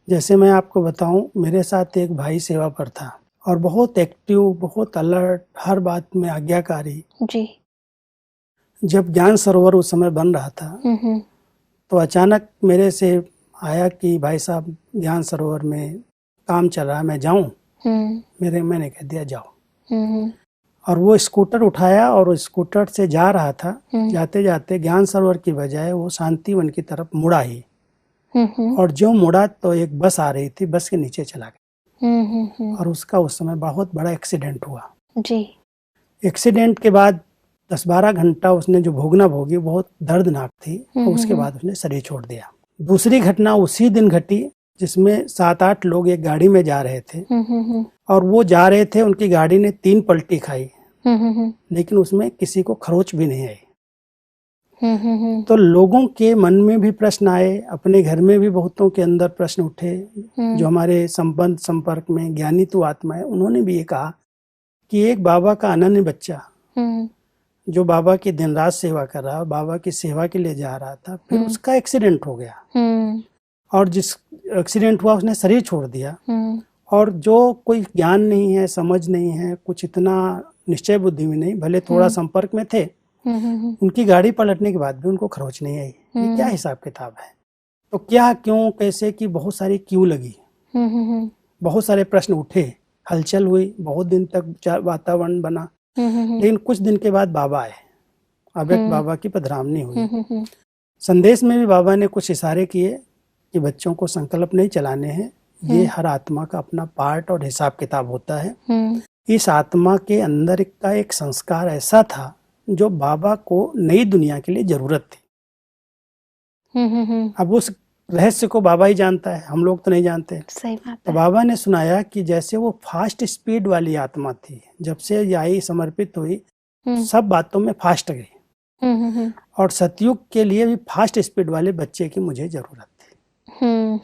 जैसे मैं आपको बताऊं, मेरे साथ एक भाई सेवा पर था और बहुत एक्टिव, बहुत अलर्ट, हर बात में आज्ञाकारी। जी। जब ज्ञान सरोवर उस समय बन रहा था तो अचानक मेरे से आया कि भाई साहब, ज्ञान सरोवर में काम चल रहा है, मैं जाऊं? मैंने कह दिया जाओ। और वो स्कूटर उठाया और उस स्कूटर से जा रहा था। जाते जाते ज्ञान सरोवर की बजाय वो शांतिवन की तरफ मुड़ा ही। और जो मुड़ा तो एक बस आ रही थी, बस के नीचे चला गया। और उसका उस समय बहुत बड़ा एक्सीडेंट हुआ। जी। एक्सीडेंट के बाद 10-12 घंटा उसने जो भोगना भोगी, बहुत दर्दनाक थी। और उसके बाद उसने शरीर छोड़ दिया। दूसरी घटना उसी दिन घटी जिसमें 7-8 लोग एक गाड़ी में जा रहे थे और वो जा रहे थे, उनकी गाड़ी ने 3 पलटी खाई, लेकिन उसमें किसी को खरोच भी नहीं आई। तो लोगों के मन में भी प्रश्न आए, अपने घर में भी बहुतों के अंदर प्रश्न उठे। जो हमारे संबंध संपर्क में ज्ञानी तो आत्मा है, उन्होंने भी ये कहा कि एक बाबा का अनन्य बच्चा जो बाबा की दिन रात सेवा कर रहा, बाबा की सेवा के लिए जा रहा था, फिर उसका एक्सीडेंट हो गया और जिस एक्सीडेंट हुआ उसने शरीर छोड़ दिया। और जो कोई ज्ञान नहीं है, समझ नहीं है, कुछ इतना निश्चय बुद्धि में नहीं, भले थोड़ा संपर्क में थे, उनकी गाड़ी पलटने के बाद भी उनको खरोच नहीं आई। ये क्या हिसाब किताब है? तो क्या, क्यों, कैसे की बहुत सारी क्यों लगी, बहुत सारे प्रश्न उठे, हलचल हुई, बहुत दिन तक वातावरण बना। लेकिन कुछ दिन के बाद बाबा आए, अव्यक्त बाबा की पधरामनी हुई। संदेश में भी बाबा ने कुछ इशारे किए कि बच्चों को संकल्प नहीं चलाने हैं, ये हर आत्मा का अपना पार्ट और हिसाब किताब होता है। इस आत्मा के अंदर का एक संस्कार ऐसा था जो बाबा को नई दुनिया के लिए जरूरत थी। अब उस रहस्य को बाबा ही जानता है, हम लोग तो नहीं जानते। सही बात है। तो बाबा ने सुनाया कि जैसे वो फास्ट स्पीड वाली आत्मा थी, जब से ये आई समर्पित हुई, सब बातों में फास्ट गई। और सतयुग के लिए भी फास्ट स्पीड वाले बच्चे की मुझे जरूरत थी।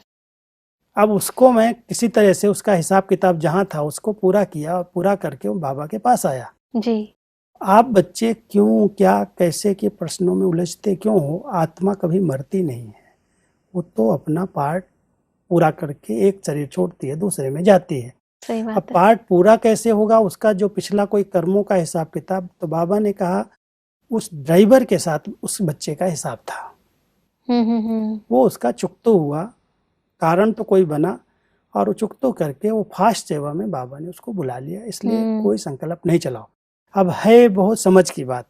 अब उसको मैं किसी तरह से, उसका हिसाब किताब जहाँ था उसको पूरा किया, और पूरा करके वो बाबा के पास आया। जी। आप बच्चे क्यों, क्या, कैसे के प्रश्नों में उलझते क्यों हो? आत्मा कभी मरती नहीं है, वो तो अपना पार्ट पूरा करके एक शरीर छोड़ती है, दूसरे में जाती है। सही बात अब पार्ट पूरा कैसे होगा, उसका जो पिछला कोई कर्मों का हिसाब किताब, तो बाबा ने कहा उस ड्राइवर के साथ उस बच्चे का हिसाब था। वो उसका चुकतो हुआ, कारण तो कोई बना, और चुकतो करके वो फास्ट सेवा में बाबा ने उसको बुला लिया। इसलिए कोई संकल्प नहीं चलाओ। अब है बहुत समझ की बात,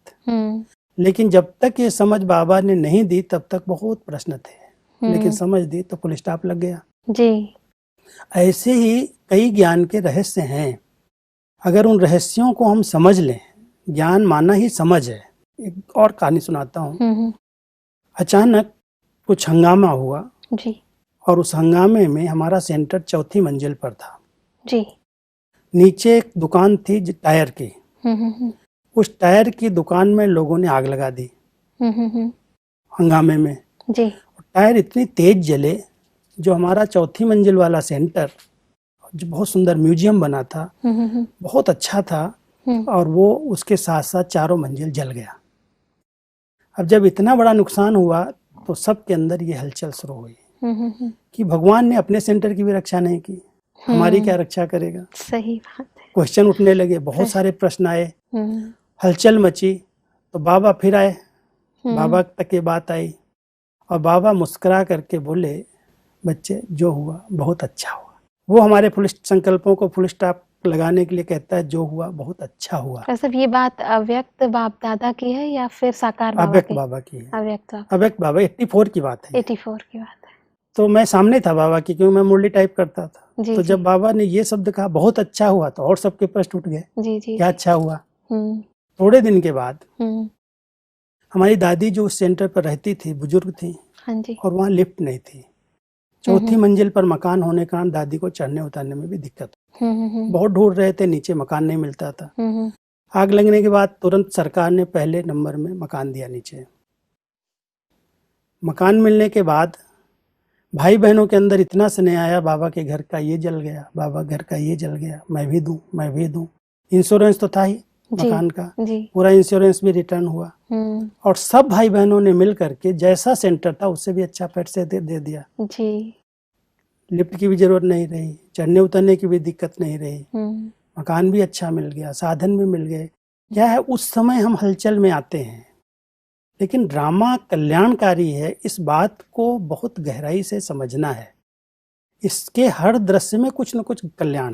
लेकिन जब तक ये समझ बाबा ने नहीं दी तब तक बहुत प्रश्न थे, लेकिन समझ दी तो फुल स्टॉप लग गया। जी। ऐसे ही कई ज्ञान के रहस्य हैं, अगर उन रहस्यों को हम समझ लें, ज्ञान माना ही समझ है। एक और कहानी सुनाता हूँ। अचानक कुछ हंगामा हुआ। जी। और उस हंगामे में हमारा सेंटर 4थी मंजिल पर था। जी। नीचे एक दुकान थी टायर की। उस टायर की दुकान में लोगों ने आग लगा दी हंगामे में। जी। टायर इतनी तेज जले, जो हमारा 4थी मंजिल वाला सेंटर, जो बहुत सुंदर म्यूजियम बना था, बहुत अच्छा था, और वो उसके साथ साथ 4 मंजिल जल गया। अब जब इतना बड़ा नुकसान हुआ तो सबके अंदर ये हलचल शुरू हुई कि भगवान ने अपने सेंटर की भी रक्षा नहीं की, हमारी क्या रक्षा करेगा? सही बात है। क्वेश्चन उठने लगे, बहुत सारे प्रश्न आए, हलचल मची। तो बाबा फिर आए, बाबा तक ये बात आई, और बाबा मुस्कुरा करके बोले, बच्चे जो हुआ बहुत अच्छा हुआ। वो हमारे फुल संकल्पों को फुल स्टॉप लगाने के लिए कहता है, जो हुआ बहुत अच्छा हुआ। सब ये बात अव्यक्त बाप दादा की है या फिर साकार बाबा अव्यक्त बाबा की है। अव्यक्त बाबा 84 की बात है। 84 की बात है। तो मैं सामने था बाबा की, क्योंकि मैं मुरली टाइप करता था। तो जब बाबा ने ये शब्द कहा बहुत अच्छा हुआ, तो और सबके प्रश्न उठ गए, क्या अच्छा हुआ? थोड़े दिन के बाद हमारी दादी जो उस सेंटर पर रहती थी, बुजुर्ग थी, और वहाँ लिफ्ट नहीं थी। 4थी मंजिल पर मकान होने के कारण दादी को चढ़ने उतरने में भी दिक्कत। बहुत ढूंढ रहे थे, नीचे मकान नहीं मिलता था। आग लगने के बाद तुरंत सरकार ने पहले नंबर में मकान दिया नीचे। मकान मिलने के बाद भाई बहनों के अंदर इतना स्नेह आया, बाबा के घर का ये जल गया, बाबा घर का ये जल गया, मैं भी दूं, मैं भी दूं। इंश्योरेंस तो था ही मकान का, पूरा इंश्योरेंस भी रिटर्न हुआ। और सब भाई बहनों ने मिल करके जैसा सेंटर था उससे भी अच्छा पैसे दे दिया। जी। लिफ्ट की भी जरूरत नहीं रही, चढ़ने उतरने की भी दिक्कत नहीं रही, मकान भी अच्छा मिल गया, साधन भी मिल गए। क्या है, उस समय हम हलचल में आते हैं, लेकिन ड्रामा कल्याणकारी है, इस बात को बहुत गहराई से समझना है। इसके हर दृश्य में कुछ न कुछ कल्याण है।